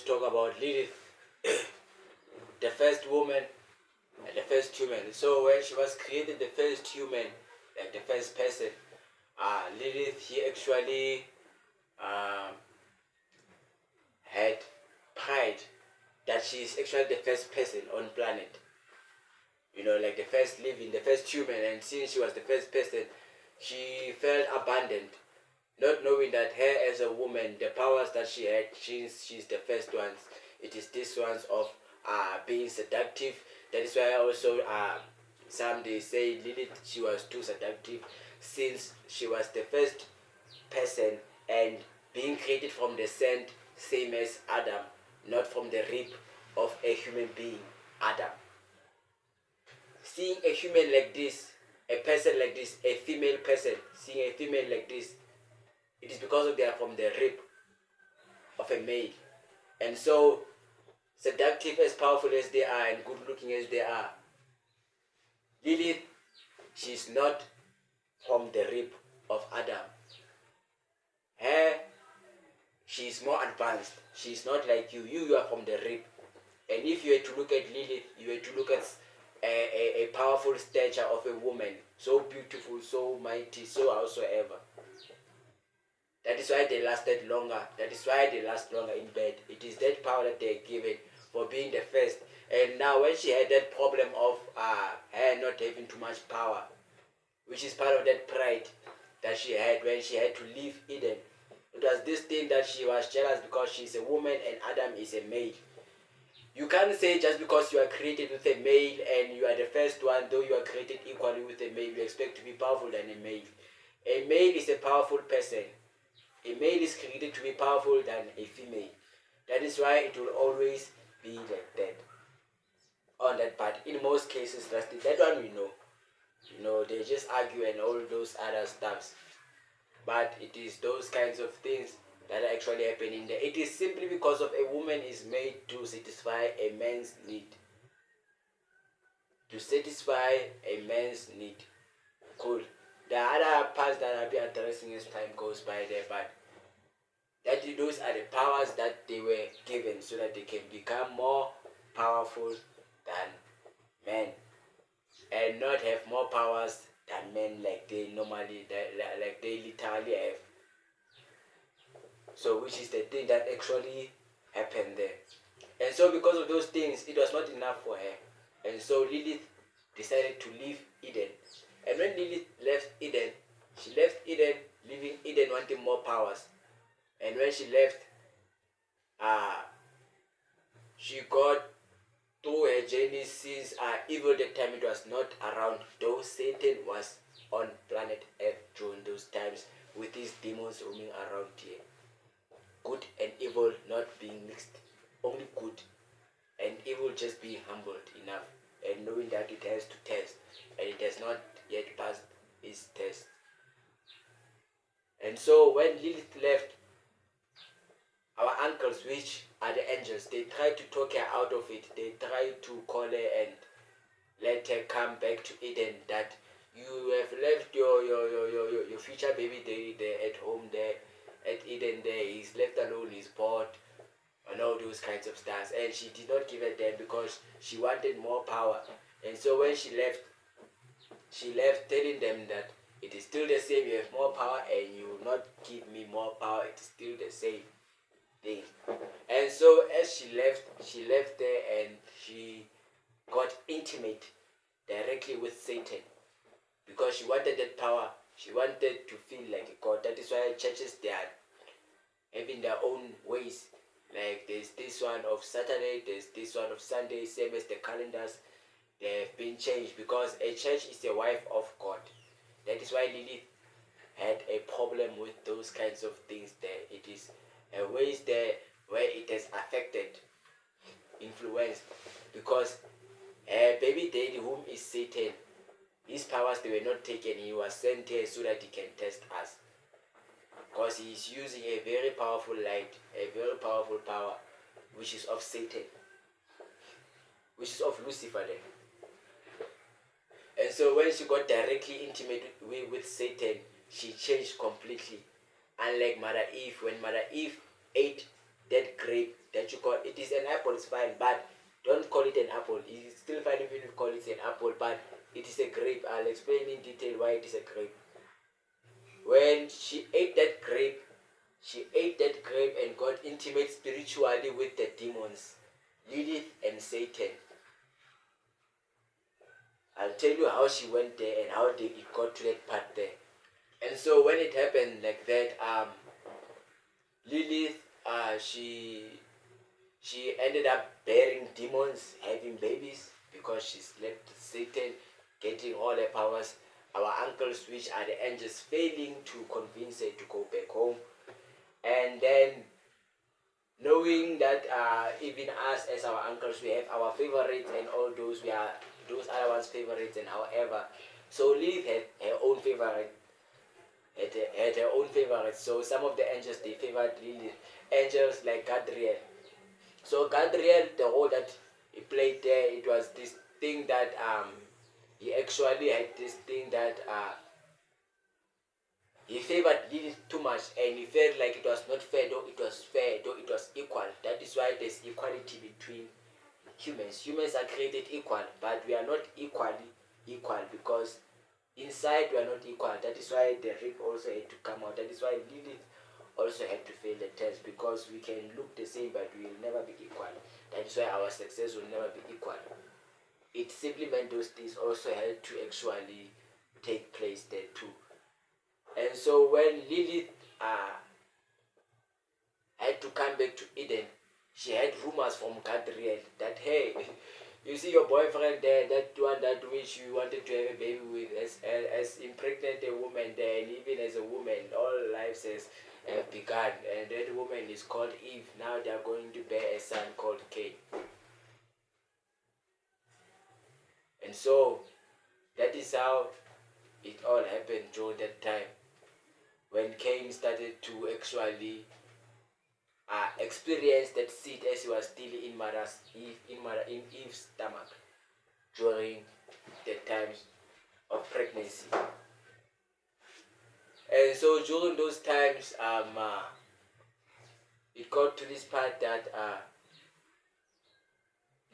to talk about Lilith, the first woman and the first human. So when she was created, the first human, like the first person, Lilith, he actually had pride that she is actually the first person on planet. You know, like the first living, the first human, and since she was the first person, she felt abandoned, not knowing that her as a woman, the powers that she had, she's the first ones. It is this ones of being seductive. That is why also some they say Lilith, she was too seductive since she was the first person and being created from the sand, same as Adam, not from the rib of a human being, Adam. Seeing a human like this, a person like this, a female person, seeing a female like this, it is because of they are from the rib of a male. And so, seductive, as powerful as they are and good looking as they are, Lilith, she's not from the rib of Adam. She's more advanced. She's not like you. You are from the rib. And if you were to look at Lilith, you were to look at a powerful stature of a woman, so beautiful, so mighty, so howsoever. That is why they lasted longer. That is why they last longer in bed. It is that power that they are given for being the first. And now when she had that problem of her not having too much power, which is part of that pride that she had when she had to leave Eden, it was this thing that she was jealous because she's a woman and Adam is a male. You can't say just because you are created with a male and you are the first one, though you are created equally with a male, you expect to be powerful than a male. A male is a powerful person. A male is created to be powerful than a female. That is why it will always be like that. On that part, in most cases, that's that one we know. You know, they just argue and all those other stuffs. But it is those kinds of things that are actually happening there. It is simply because of a woman is made to satisfy a man's need. To satisfy a man's need. Cool. There are other parts that I'll be addressing as time goes by there, but those are the powers that they were given so that they can become more powerful than men. And not have more powers than men like they normally, like they literally have. So which is the thing that actually happened there. And so because of those things, it was not enough for her. And so Lilith decided to leave Eden. And when Lilith left Eden, she left Eden, leaving Eden wanting more powers. And when she left, she got through her journey since evil that time it was not around, though Satan was on planet Earth during those times with these demons roaming around here. Good and evil not being mixed, only good, and evil just being humbled enough and knowing that it has to test and it has not yet passed its test. And so when Lilith left, our uncles, which are the angels, they tried to talk her out of it. They tried to call her and let her come back to Eden, that you have left your future baby there at home there at Eden there. He's left alone, he's bored, and all those kinds of stuff. And she did not give it them because she wanted more power. And so when she left telling them that it is still the same, you have more power and you will not give me more power, it is still the same thing. And so as she left there and she got intimate directly with Satan because she wanted that power. She wanted to feel like a god. That is why churches, they are having their own ways. Like there's this one of Saturday, there's this one of Sunday, same as the calendars. They have been changed because a church is a wife of God. That is why Lilith had a problem with those kinds of things there. It is a ways there where it has affected, influenced, because baby daddy, whom is Satan, his powers, they were not taken. He was sent here so that he can test us, because he is using a very powerful light, a very powerful power, which is of Satan, which is of Lucifer then. And so when she got directly intimate with Satan, she changed completely. Unlike Mother Eve, when Mother Eve ate that grape that you call it is an apple, it's fine, but don't call it an apple. It's still fine even if you call it an apple, but it is a grape. I'll explain in detail why it is a grape. When she ate that grape, and got intimate spiritually with the demons, Lilith and Satan. I'll tell you how she went there and how it got to that part there. And so when it happened like that, Lilith, she ended up bearing demons, having babies, because she slept with Satan, getting all her powers. Our uncles, which are the angels, failing to convince her to go back home. And then knowing that even us as our uncles, we have our favorites, and all those, we are those other ones' favorites, and however. So Lilith had her own favorite, had her own favorites. So some of the angels, they favored Lilith. Angels like Gadriel. So Gadriel, the role that he played there, it was this thing that he actually had this thing that he favored Lilith too much, and he felt like it was not fair, though it was fair, though it was equal. That is why there's equality between humans. Humans are created equal, but we are not equally equal, because inside we are not equal. That is why the rib also had to come out. That is why Lilith also had to fail the test, because we can look the same but we will never be equal. That is why our success will never be equal. It simply meant those things also had to actually take place there too. And so when Lilith had to come back to Eden, she had rumors from Gadriel that, hey, you see your boyfriend there, that one that which you wanted to have a baby with, as impregnate a woman there, and even as a woman, all lives have begun, and that woman is called Eve. Now they are going to bear a son called Cain. And so that is how it all happened during that time, when Cain started to actually experience that seed as he was still in Eve's stomach during the times of pregnancy. And so during those times, it got to this part that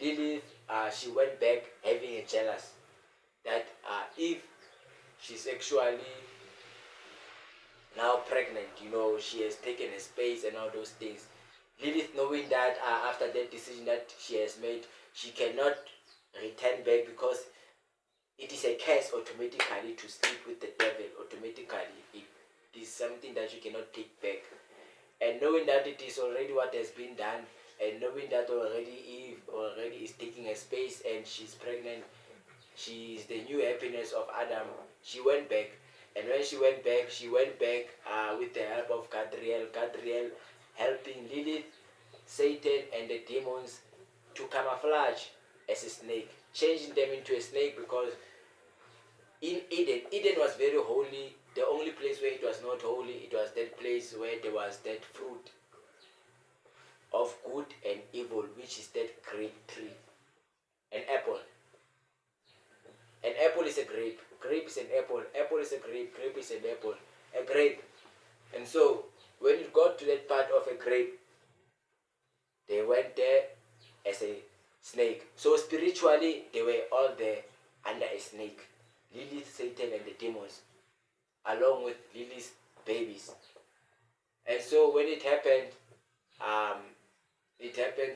Lilith, she went back having a jealous that Eve, she's actually now pregnant, she has taken a space and all those things. Lilith, knowing that after that decision that she has made, she cannot return back, because it is a curse automatically to sleep with the devil. Automatically, it is something that you cannot take back. And knowing that it is already what has been done, and knowing that already Eve already is taking a space and she's pregnant, she is the new happiness of Adam, she went back. And when she went back with the help of Gadriel helping Lilith, Satan, and the demons to camouflage as a snake, changing them into a snake, because in Eden was very holy. The only place where it was not holy, it was that place where there was that fruit of good and evil, which is that grape tree. An apple. An apple is a grape. Grape is an apple. Apple is a grape. Grape is an apple. A grape. And so, when it got to that part of a grape, they went there as a snake. So spiritually, they were all there under a snake. Lilith, Satan, and the demons, along with Lilith's babies. And so when it happened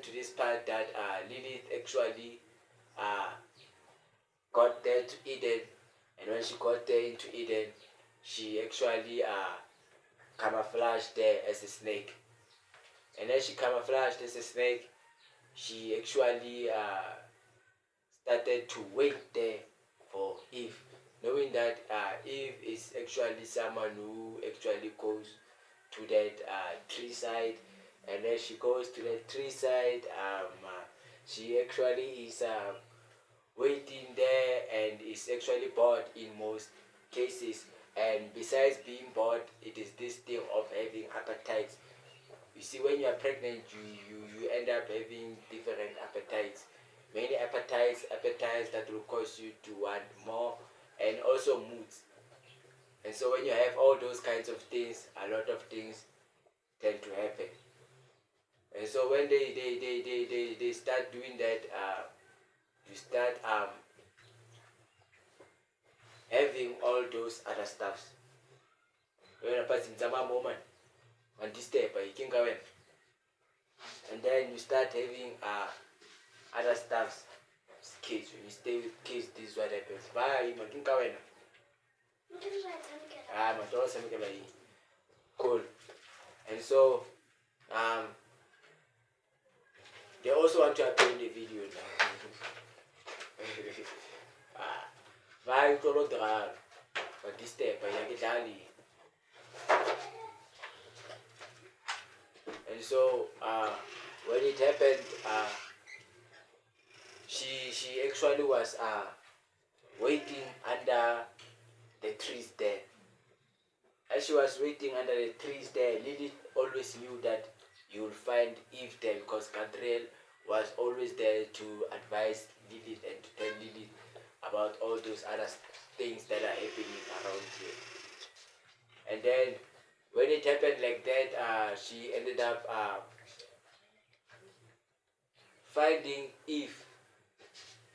to this part that Lilith actually got there to Eden. And when she got there into Eden, she actually camouflaged there as a snake. And as she camouflaged as a snake, she actually started to wait there for Eve, knowing that Eve is actually someone who actually goes to that tree side. And as she goes to that tree side, she actually is waiting there and is actually bored in most cases. And besides being bored, it is this thing of having appetites. You see, when you are pregnant, you end up having different appetites. Many appetites that will cause you to want more, and also moods. And so when you have all those kinds of things, a lot of things tend to happen. And so when they start doing that, you start having all those other stuffs. When a person moment and disturb and then you start having other stuffs. Kids, when you stay with kids, this is what happens. Bye, makinka wena. Cool. And so they also want to upload the video now. Bye, but this step, and so when it happened, she actually was waiting under the trees there. As she was waiting under the trees there, Lily always knew that you will find Eve there because Gabriel was always there to advise Lily and to tell Lily about all those other things that are happening around here. And then when it happened like that, she ended up finding Eve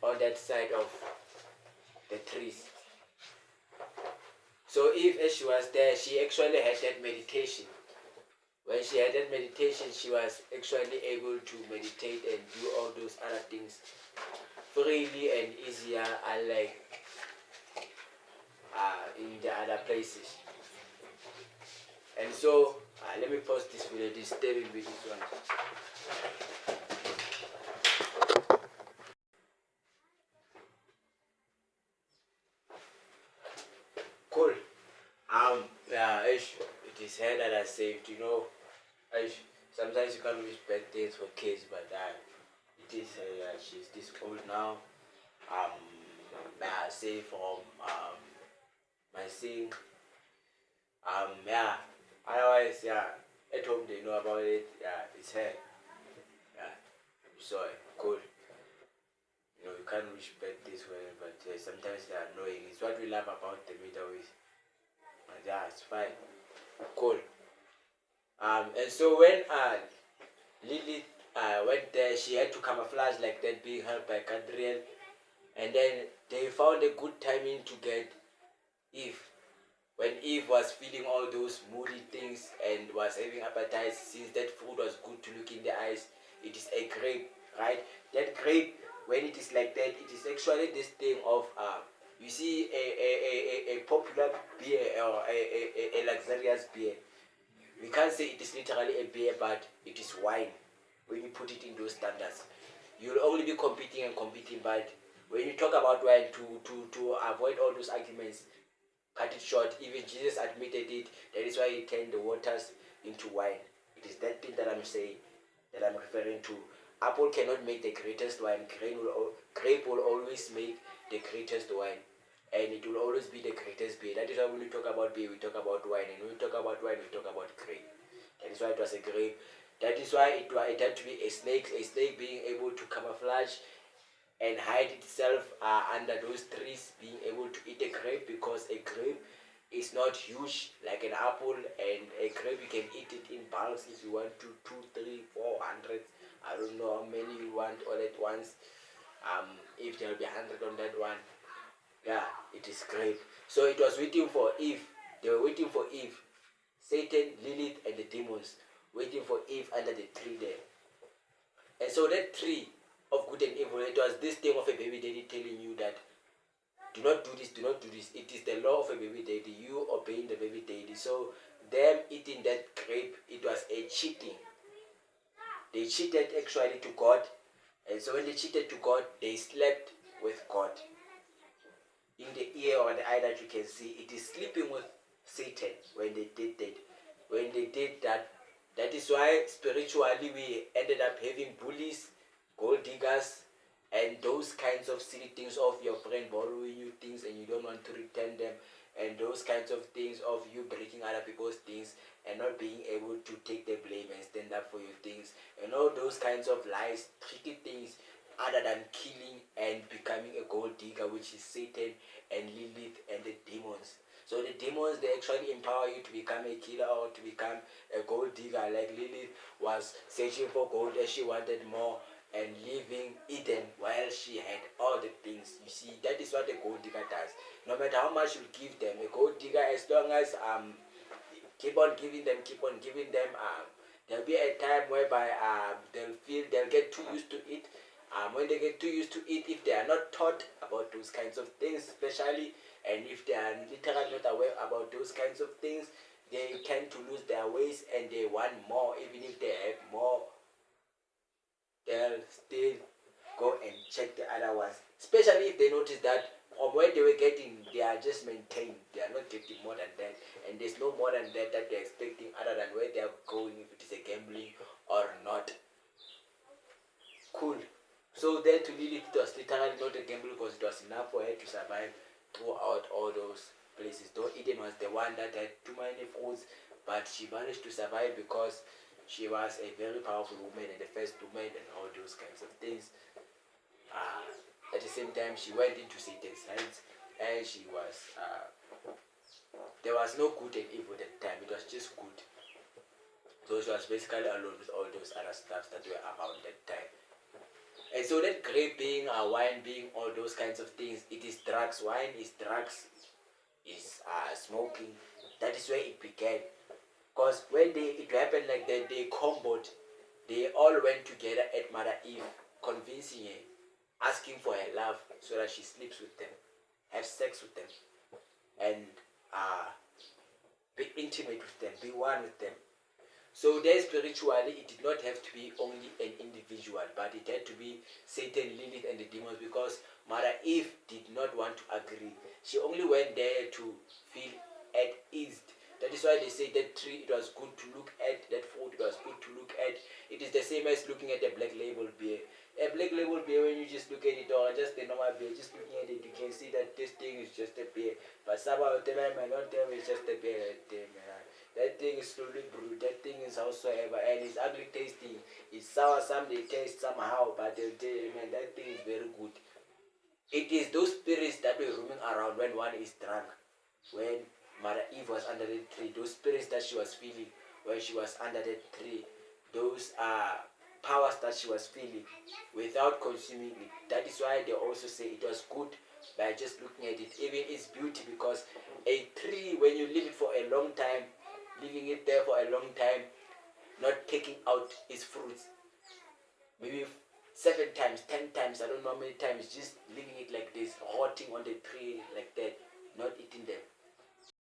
on that side of the trees. So Eve, as she was there, she actually had that meditation. When she had that meditation, she was actually able to meditate and do all those other things freely and easier, unlike in the other places. And so, let me pause this video, disturbing with this one. Cool. Yeah, it is her that I saved, you know. Sometimes you can't wish bad things for kids, but it is she's this old now. I say from my seeing. Yeah. Otherwise, yeah, at home they know about it. Yeah, it's her. Yeah. So cool. You know, you can't wish bad this way, but sometimes they're annoying. It's what we love about the Middle East. And yeah, it's fine. Cool. And so when Lily went there, she had to camouflage like that, being helped by Cadriel. And then they found a good timing to get Eve. When Eve was feeling all those moody things and was having appetite, since that food was good to look in the eyes, it is a grape, right? That grape, when it is like that, it is actually this thing of you see a popular beer or a luxurious beer. We can't say it is literally a beer, but it is wine. When you put it in those standards, you'll only be competing and competing. But when you talk about wine, to avoid all those arguments, cut it short. Even Jesus admitted it. That is why he turned the waters into wine. It is that thing that I'm saying, that I'm referring to. Apple cannot make the greatest wine. Grape will always make the greatest wine. And it will always be the greatest beer. That is why when we talk about beer, we talk about wine. And when we talk about wine, we talk about grape. That is why it was a grape. That is why it had to be a snake being able to camouflage and hide itself under those trees, being able to eat a grape, because a grape is not huge like an apple, and a grape you can eat it in bulks if you want to, 2, 3, 400. I don't know how many you want all at once. If there will be 100 on that one, yeah, it is grape. So it was waiting for Eve. They were waiting for Eve. Satan, Lilith, and the demons waiting for Eve under the tree there. And so that tree of good and evil, it was this thing of a baby daddy telling you that do not do this, do not do this. It is the law of a baby daddy, you obeying the baby daddy. So them eating that grape, it was a cheating. They cheated actually to God. And so when they cheated to God, they slept with God. In the ear or the eye that you can see, it is sleeping with Satan when they did that. When they did that, that is why spiritually we ended up having bullies, gold diggers, and those kinds of silly things of your friend borrowing you things and you don't want to return them, and those kinds of things of you breaking other people's things and not being able to take the blame and stand up for your things, and all those kinds of lies, tricky things other than killing and becoming a gold digger, which is Satan and Lilith and the demons. So the demons, they actually empower you to become a killer or to become a gold digger. Like Lilith was searching for gold as she wanted more and leaving Eden while she had all the things. You see, that is what a gold digger does. No matter how much you give them, a gold digger, as long as keep on giving them, there'll be a time whereby they'll get too used to it. When they get too used to it, if they are not taught about those kinds of things, especially, and if they are literally not aware about those kinds of things, they tend to lose their ways and they want more. Even if they have more, they'll still go and check the other ones. Especially if they notice that from where they were getting, they are just maintained. They are not getting more than that. And there's no more than that they're expecting other than where they are going, if it is a gambling or not. Cool. So then to Lilith, it was literally not a gamble because it was enough for her to survive throughout all those places. Though Eden was the one that had too many foods, but she managed to survive because she was a very powerful woman and the first woman and all those kinds of things. At the same time, she went into Satan's hands and she was, there was no good and evil at the time, it was just good. So she was basically alone with all those other stuffs that were around that time. And so that grape being, wine being, all those kinds of things, it is drugs. Wine is drugs, is smoking. That is where it began. Because when it happened like that, they comboed. They all went together at Mother Eve, convincing her, asking for her love so that she sleeps with them, have sex with them, and be intimate with them, be one with them. So there spiritually, it did not have to be only an individual, but it had to be Satan, Lilith, and the demons, because Mother Eve did not want to agree. She only went there to feel at ease. That is why they say that tree, it was good to look at, that fruit, it was good to look at. It is the same as looking at a black label beer. A black label beer, when you just look at it, or just a normal beer, just looking at it, you can see that this thing is just a beer. But somehow the man might not tell me it's just a beer. That thing is slowly brewed, that thing is howsoever, and it's ugly tasting. It's sour, some they taste somehow, but they'll tell you, man, that thing is very good. It is those spirits that were roaming around when one is drunk. When Mother Eve was under the tree, those spirits that she was feeling when she was under the tree, those powers that she was feeling without consuming it. That is why they also say it was good by just looking at it, even its beauty, because a tree, when you leave it for a long time, leaving it there for a long time, not taking out its fruits, maybe 7 times, 10 times, I don't know how many times, just leaving it like this, rotting on the tree like that,